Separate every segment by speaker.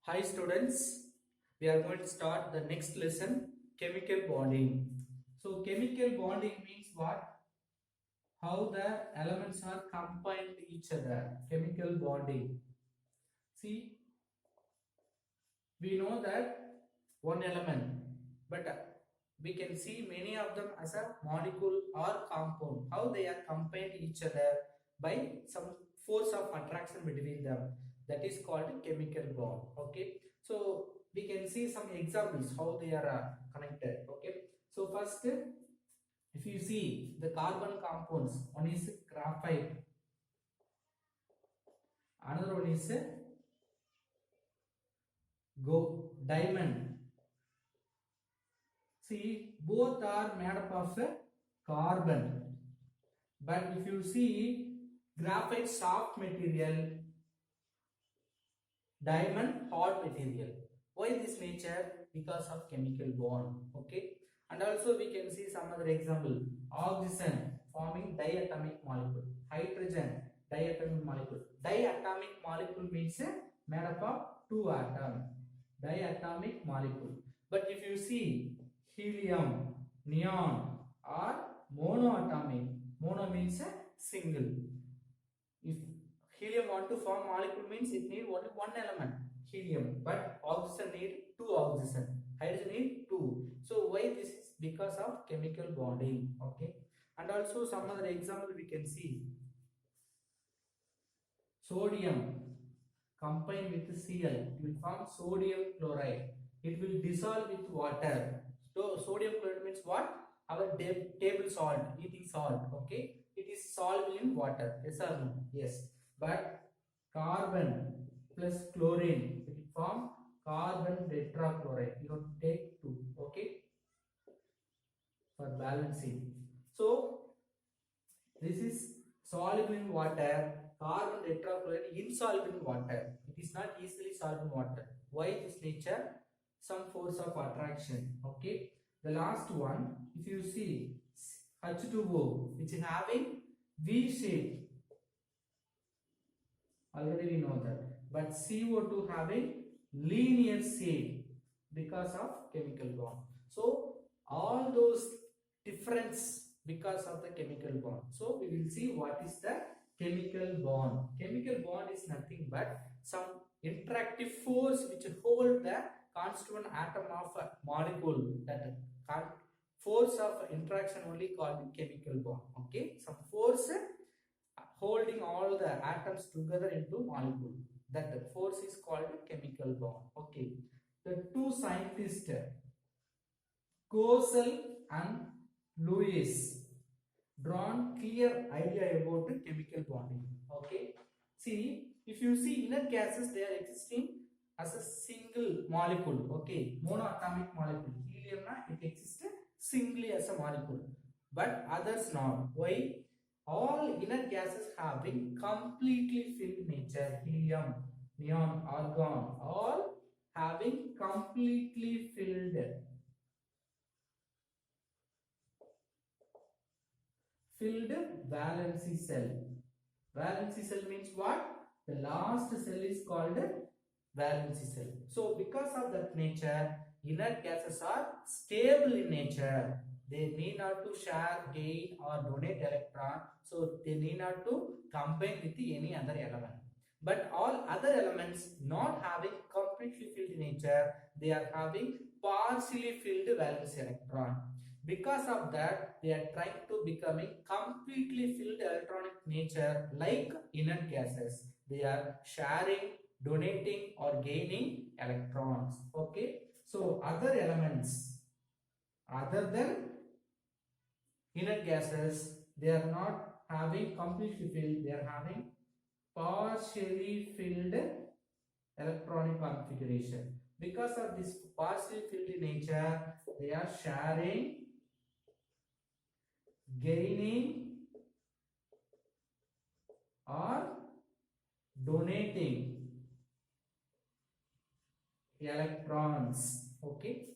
Speaker 1: Hi students, we are going to start the next lesson, chemical bonding. So chemical bonding means what? How the elements are combined to each other. Chemical bonding. See, we know that one element, but we can see many of them as a molecule or compound. How they are combined to each other by some force of attraction between them. That is called chemical bond. Okay, so we can see some examples how they are connected. Okay, so first, if you see the carbon compounds, one is graphite, another one is diamond. See, both are made up of carbon. But if you see graphite soft material, diamond hard material. Why this nature? Because of chemical bond. Okay. And also we can see some other example. Oxygen forming diatomic molecule. Hydrogen diatomic molecule. Diatomic molecule means made up of two atoms. Diatomic molecule. But if you see helium, neon or monoatomic. Mono means single. If helium want to form molecule means it need only one element, helium, but oxygen need two oxygen, hydrogen need two. So why this is? Because of chemical bonding. Okay. And also some other example we can see. Sodium combined with Cl, it will form sodium chloride. It will dissolve with water. So sodium chloride means what? Our table salt, eating salt. Okay, it is soluble in water. Yes or no? Yes. But carbon plus chlorine, it will form carbon tetrachloride. You have to take two. Okay, for balancing. So this is soluble in water. Carbon tetrachloride insoluble in water. It is not easily soluble in water. Why this nature? Some force of attraction. Okay. The last one, if you see H2O, which is having V shape. Already we know that. But CO2 having linear shape because of chemical bond. So all those difference because of the chemical bond. So we will see what is the chemical bond. Chemical bond is nothing but some interactive force which hold the constituent atom of a molecule. That force of interaction only called chemical bond. Okay, some force holding all the atoms together into molecule. That force is called chemical bond. Okay, the two scientists Kosel and Lewis drawn clear idea about chemical bonding. Okay, see, if you see inner gases, they are existing as a single molecule. Okay, monoatomic molecule. Helium it exists singly as a molecule, but others not. Why? All inner gases have been completely filled nature. Helium, neon, argon, all having completely filled valency cell. Valency cell means what? The last cell is called valency cell. So because of that nature, inert gases are stable in nature. They need not to share, gain or donate electron. So they need not to combine with any other element. But all other elements not having completely filled nature, they are having partially filled valence electron. Because of that, they are trying to becoming completely filled electronic nature like inert gases. They are sharing, donating or gaining electrons. Okay. So other elements other than inert gases, they are not having completely filled, they are having partially filled electronic configuration. Because of this partially filled nature, they are sharing, gaining or donating electrons. Okay.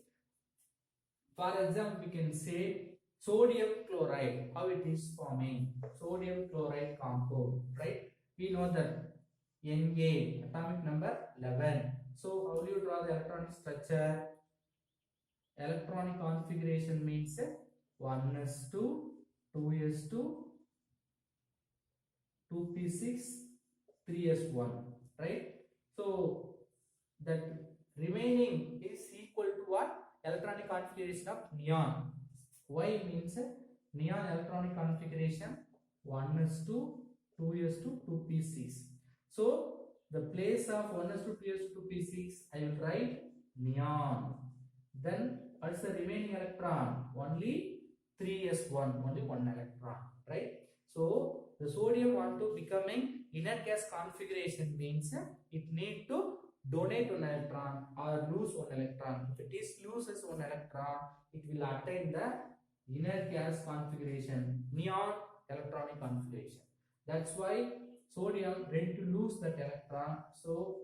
Speaker 1: For example, we can say sodium chloride. How it is forming? Sodium chloride compound, right? We know that Na, atomic number 11. So how will you draw the electronic structure? Electronic configuration means 1s2, 2s2, 2p6, 3s1, right? So that remaining is equal to what? Electronic configuration of neon. Y means neon electronic configuration 1s2, 2s2, 2p6. So the place of 1s2, 2s2, 2p6 I will write neon. Then what's the remaining electron? Only 3s1, only one electron, right? So the sodium want to becoming inert gas configuration means it need to donate one electron or lose one electron. If it is loses one electron, it will attain the inert gas configuration, neon electronic configuration. That's why sodium ready to lose that electron. So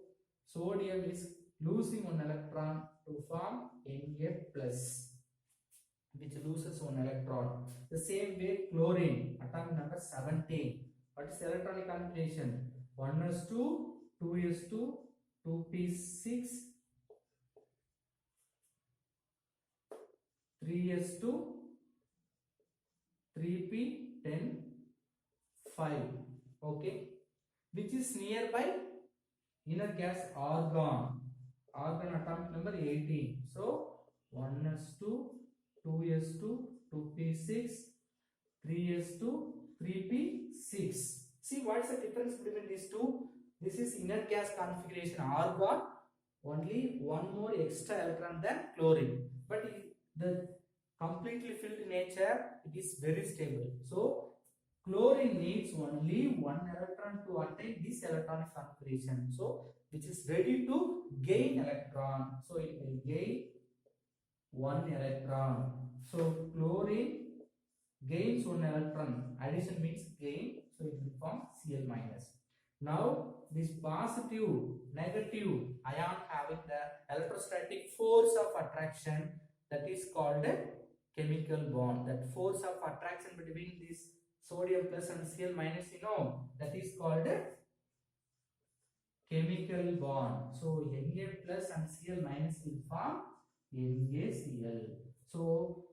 Speaker 1: sodium is losing one electron to form Na plus, which loses one electron. The same way chlorine, atomic number 17. What is the electronic configuration? 1s2, 2s2, 2p6, 3s2, 3p10, 5. Okay, which is nearby inert gas argon. Argon atomic number 18. So 1s2, 2s2, 2p6, 3s2, 3p6. See what's the difference between these two? This is inert gas configuration argon, only one more extra electron than chlorine. But the completely filled nature, it is very stable. So chlorine needs only one electron to attain this electronic configuration. So which is ready to gain electron. So it will gain one electron. So chlorine gains one electron. Addition means gain. So it will form Cl minus. Now this positive, negative ion having the electrostatic force of attraction, that is called a chemical bond. That force of attraction between this sodium plus and Cl minus, that is called a chemical bond. So Na plus and Cl minus will form NaCl. So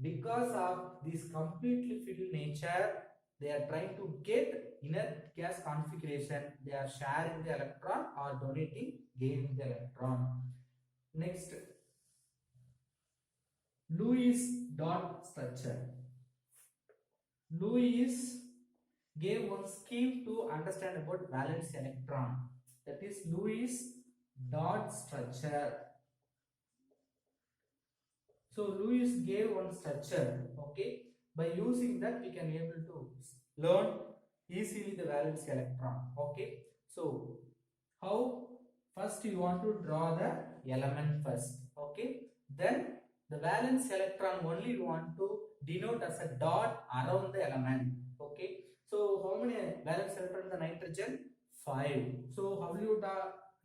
Speaker 1: because of this completely filled nature, they are trying to get inert gas configuration. They are sharing the electron or donating, gaining the electron. Next, Lewis dot structure. Lewis gave one scheme to understand about valence electron. That is Lewis dot structure. So Lewis gave one structure. Okay, by using that we can able to learn easily the valence electron. Okay, so how? First you want to draw the element first. Okay, then the valence electron only you want to denote as a dot around the element. Okay, so how many valence electrons in the nitrogen? 5. So how will you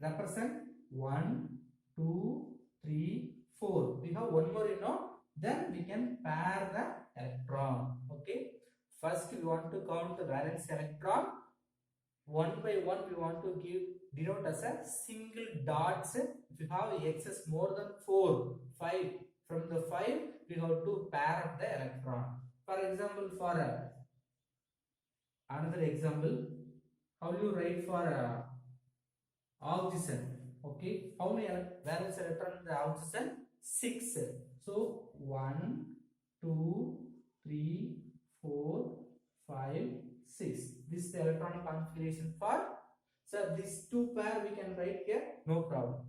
Speaker 1: represent? 1, 2, 3, 4. We have one more, then we can pair the electron. Okay, first we want to count the valence electron. One by one we want to denote as a single dots. If you have excess more than 4, 5, from the 5 we have to pair up the electron. For example, for another example, how will you write for oxygen? Okay, how many valence electron in the oxygen? 6. So 1, 2, 3, 4, 5, 6. This is the electronic configuration for. So these two pair we can write here, no problem.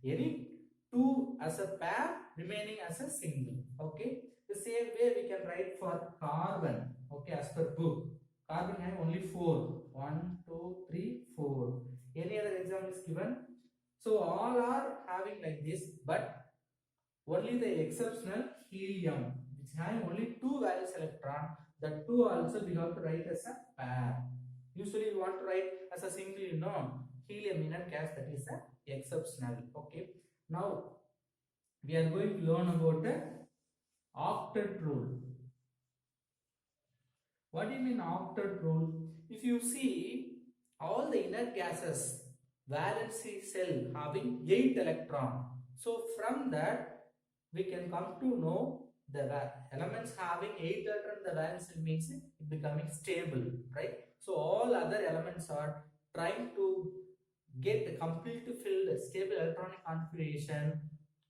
Speaker 1: Any two as a pair, remaining as a single. Okay, the same way we can write for carbon. Okay, as per book, carbon have only 4. 1, 2, 3, 4. Any other example is given. So all are having like this, but only the exceptional helium, which have only 2 valence electron, the 2 also we have to write as a pair. Usually we want to write as a single, helium inert gas, that is a exceptional. Okay, now we are going to learn about the octet rule. What do you mean octet rule? If you see all the inert gases valency cell having 8 electron. So from that we can come to know the elements having 8 electron in the valence cell means it becoming stable, right? So all other elements are trying to get the completely filled stable electronic configuration,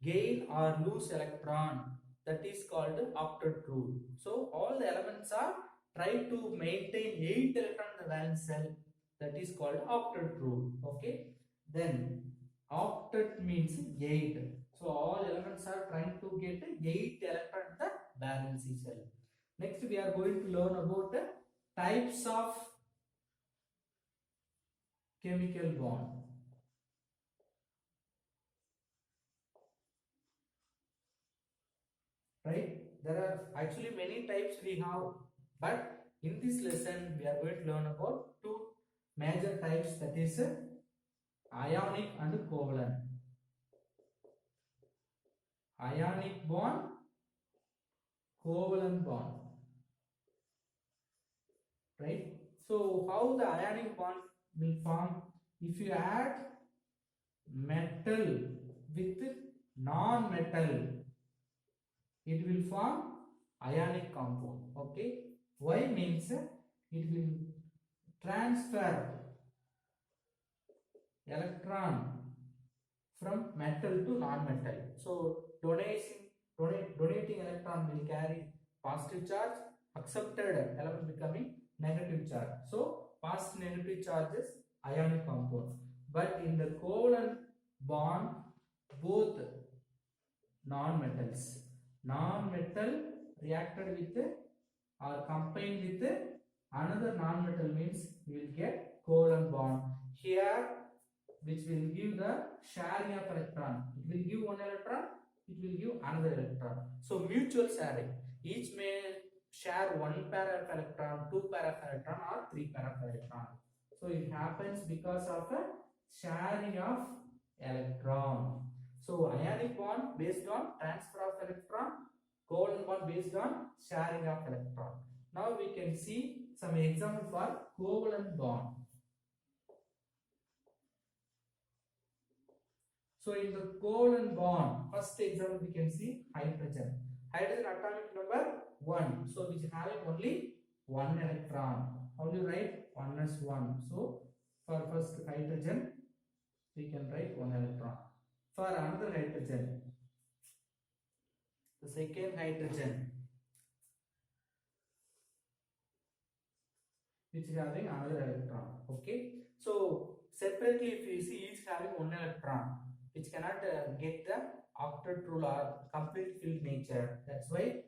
Speaker 1: gain or lose electron, that is called octet rule. So all the elements are trying to maintain 8 electron in the valence cell, that is called octet rule. Okay, then octet means 8. So all elements are trying to get 8 electron in the valency cell. Next we are going to learn about the types of chemical bond. Right, there are actually many types we have, but in this lesson we are going to learn about two major types, that is ionic and covalent. Ionic bond, covalent bond, right? So how the ionic bond will form? If you add metal with non-metal, it will form ionic compound. Okay, why? Means it will transfer electron from metal to non-metal. So donating electron will carry positive charge, accepted element becoming negative charge. So positive negative charges ionic compound. But in the covalent bond, both non-metal reacted with or combined with another non-metal means you will get covalent bond. Here which will give the sharing of electron. It will give one electron, it will give another electron. So mutual sharing. Each may share one pair of electron, two pair of electron, or three pair of electron. So it happens because of a sharing of electron. So ionic bond based on transfer of electron, covalent bond based on sharing of electron. Now we can see some example for covalent bond. So in the covalent bond, first example we can see hydrogen. Hydrogen atomic number 1. So which having only one electron. How do you write? 1 as 1. So for first hydrogen we can write 1 electron. For another hydrogen, the second hydrogen, which is having another electron. Okay, so separately if you see each having 1 electron, which cannot get the octet rule or complete filled nature. That's why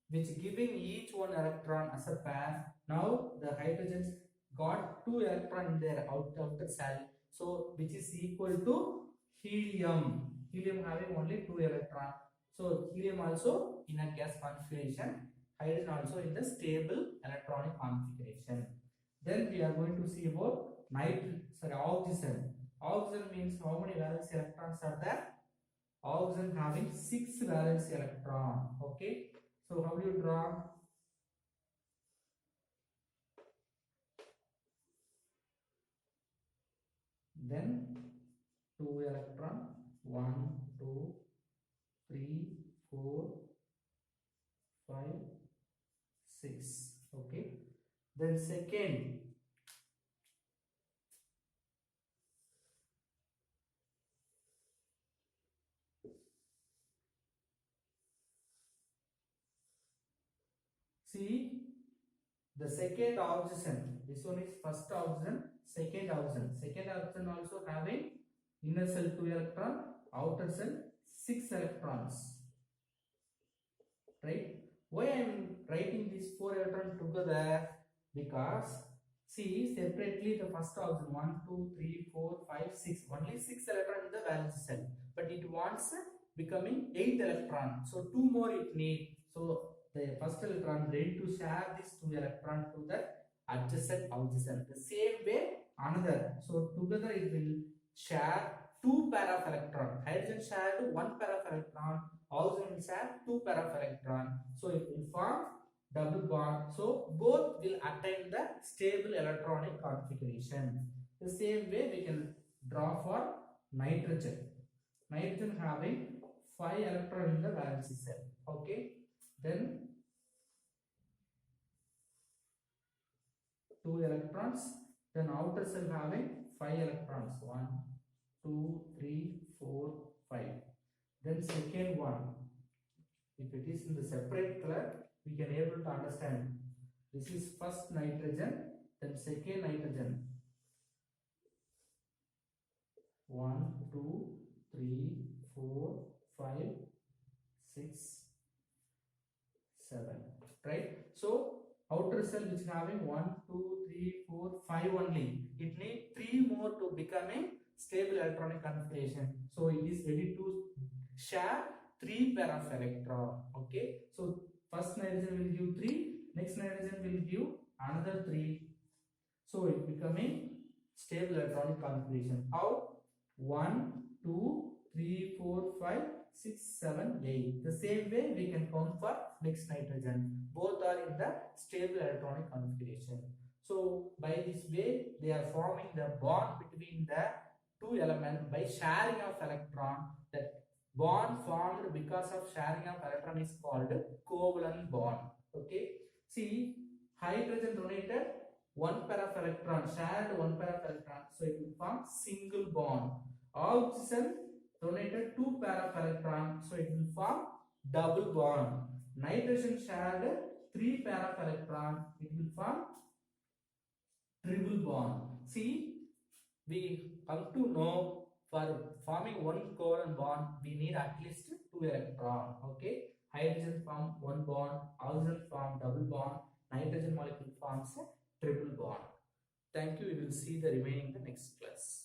Speaker 1: which giving each one electron as a pair. Now the hydrogens got 2 electron in their outer cell, so which is equal to helium. Helium having only 2 electron. So helium also in a gas configuration, hydrogen also in the stable electronic configuration. Then we are going to see about oxygen. Oxygen means how many valence electrons are there? Oxygen having 6 valence electron. Okay, so how do you draw? Then 2 electron, 1 2 3 4 5 6. Okay, then second, see the second oxygen. This one is first oxygen, second oxygen. Second oxygen also having inner cell 2 electron, outer cell 6 electrons. Right? Why I am writing these 4 electrons together? Because see separately the first oxygen 1 2 3 4 5 6, only 6 electron in the valence cell, but it wants becoming 8 electron. So 2 more it need. So the first electron ready to share this 2 electron to the adjacent oxygen. The same way another. So together it will share 2 pair of electron. Hydrogen shared 1 pair of electron. Oxygen will share 2 pair of electron. So it will form double bond. So both will attain the stable electronic configuration. The same way we can draw for nitrogen. Nitrogen having 5 electrons in the valency cell. Okay. Then 2 electrons. Then outer cell having 5 electrons. 1, 2, 3, 4, 5. Then second one. If it is in the separate color, we can able to understand. This is first nitrogen, then second nitrogen. 1, 2, 3, 4, 5, 6, 7. Right? So outer cell which having 1, 2, 3, 4, 5 only. It needs 3 more to become a stable electronic configuration. So it is ready to share 3 pair of electron. Okay. So first nitrogen will give 3. Next nitrogen will give another 3. So it becoming stable electronic configuration. How? 1, 2, 3, 4, 5, 6, 7, 8. The same way we can count for next nitrogen. Both are in the stable electronic configuration. So by this way they are forming the bond between the two elements by sharing of electron. That bond formed because of sharing of electron is called covalent bond. Okay. See, hydrogen donated 1 pair of electron, shared 1 pair of electron, so it will form single bond. Oxygen donated 2 pair of electron, so it will form double bond. Nitrogen shared 3 pair of electron, it will form triple bond. See, we come to know for forming one covalent bond, we need at least 2 electron. Okay, hydrogen form 1 bond, oxygen form double bond, nitrogen molecule forms a triple bond. Thank you. We will see the remaining in the next class.